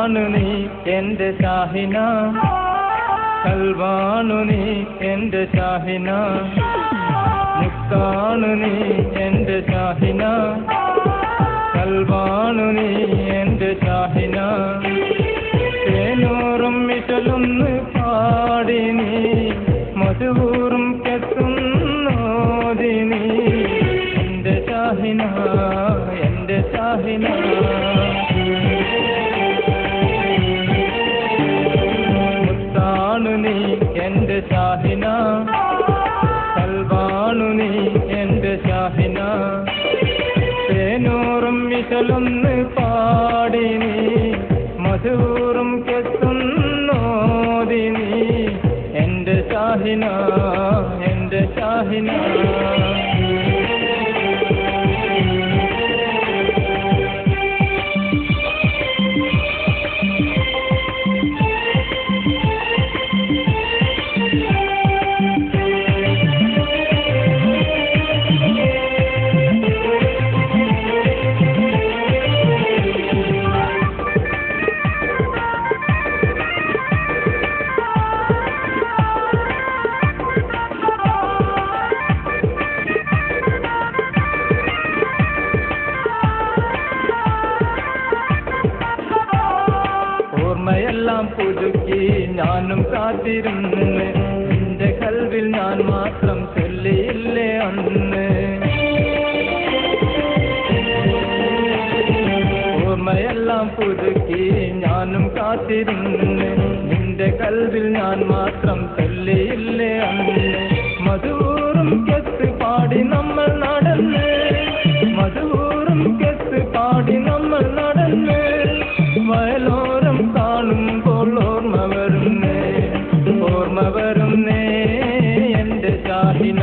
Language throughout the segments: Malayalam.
കൽബാണു നീ എന്റെ ഷാഹിന, കൽബാണു നീ എന്റെ ഷാഹിന, മുത്താണു നീ എന്റെ ഷാഹിന, കൽബാണു നീ എന്റെ ഷാഹിന. തേനൂറും മിശലൊന്ന് പാടി നീ മധുവൂറും കെത്തുന്നോതി നീ എന്റെ ഷാഹിന, എന്റെ ഷാഹിന. മുത്താണു നീ എന്റെ ഷാഹിന, കൽബാണു നീ എന്റെ ഷാഹിന. തേനൂറും മിശലൊന്ന് പാടി നീ മധുവൂറും കെത്തുന്നോതി നീ എന്റെ ഷാഹിന, എന്റെ ഷാഹിന. ഓർമ്മയെല്ലാം പുതുക്കി ഞാനും കാത്തിരുന്ന് നിന്റെ കൽവിൽ ഞാൻ മാത്രം ചൊല്ലിയില്ലേ അന്ന്. ഓർമ്മയെല്ലാം പുതുക്കി ഞാനും കാത്തിരുന്ന് നിന്റെ കൽവിൽ ഞാൻ മാത്രം ചൊല്ലിയില്ലേ അന്ന്. മധുവൂറും കെത്ത് പാടി നമ്മൾ നടന്ന്, മധുവൂറും കെത്ത് പാടി നമ്മൾ നടന്ന്. വയലോരം കാണുമ്പോൾ ഓർമ്മ വരുന്നേ, ഓർമ്മ വരുന്നേ എന്റെ ഷാഹിന.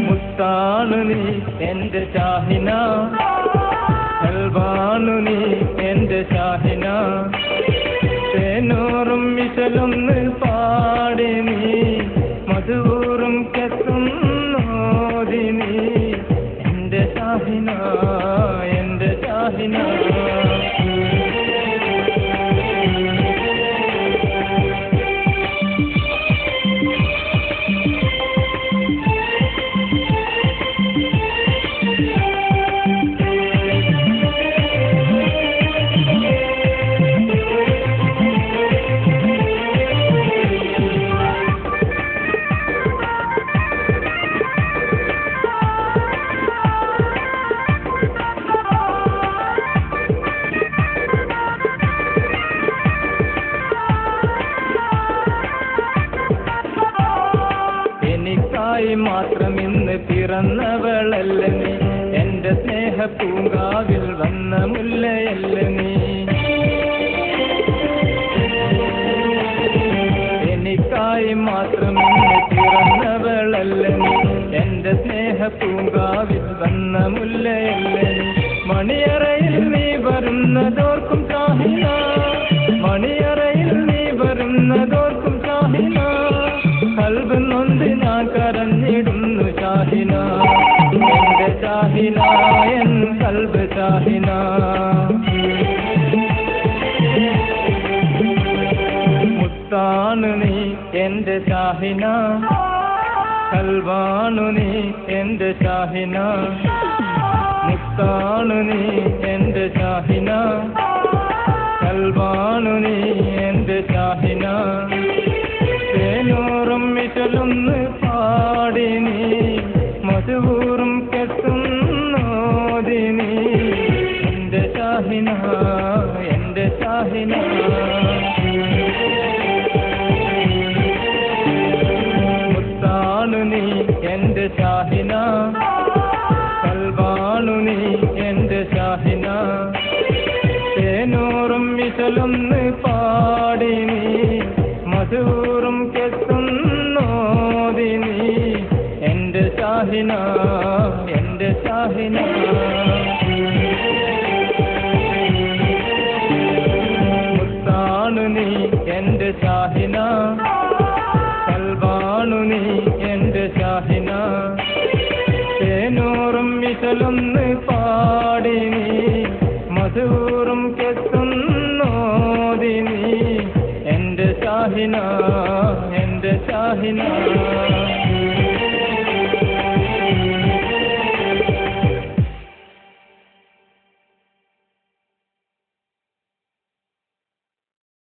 മുത്താണു നീ എന്റെ ഷാഹിന, കൽബാണു നീ എന്റെ ഷാഹിന. തേനൂറും മിശലൊന്ന് പാടി നീ മധുവൂറും കെത്തുന്നോതി നീ എന്റെ ഷാഹിന, എന്റെ ഷാഹിന. എനിക്കായി മാത്രം ഇന്ന് പിറന്നവളല്ല നീ, എന്റെ സ്നേഹ പൂങ്കാവിൽ വന്ന മുല്ലയല്ല നീ. എനിക്കായി മാത്രം ഇന്ന് പിറന്നവളല്ല നീ, എന്റെ സ്നേഹ പൂങ്കാവിൽ വന്ന മുല്ലയല്ല നീ. മണിയറയിൽ നീ വരുന്നതോർക്കും ഷാഹിന, മണിയറയിൽ നീ വരുന്നതോർക്കും ഷാഹിന. കൽബ് നൊന്ത് ഞാൻ കരഞ്ഞിടുന്നു ഷാഹിന, എന്റെ ഷാഹിന, എൻ കൽബ് ഷാഹിന. മുത്താണു നീ എന്റെ ഷാഹിന, കൽബാണു നീ എന്റെ ഷാഹിന. മുത്താണു നീ എന്റെ ഷാഹിന, കൽബാണു നീ എന്റെ ഷാഹിന. തേനൂറും മിശലൊന്ന് പാടി നീ മധുവൂറും കെത്തുന്നോതി നീ എന്റെ ഷാഹിന, എന്റെ ഷാഹിന. മുത്താണു നീ എന്റെ ഷാഹിന, കൽബാണു നീ എന്റെ ഷാഹിന. തേനൂറും മിശലൊന്ന് പാടി നീ മധുവൂറും കെത്തുന്നോതി നീ എന്റെ ഷാഹിന, എന്റെ ഷാഹിന. മുത്താണു നീ എന്റെ ഷാഹിന, കൽബാണു നീ എന്റെ ഷാഹിന. തേനൂറും മിശലൊന്ന് പാടി മധുരം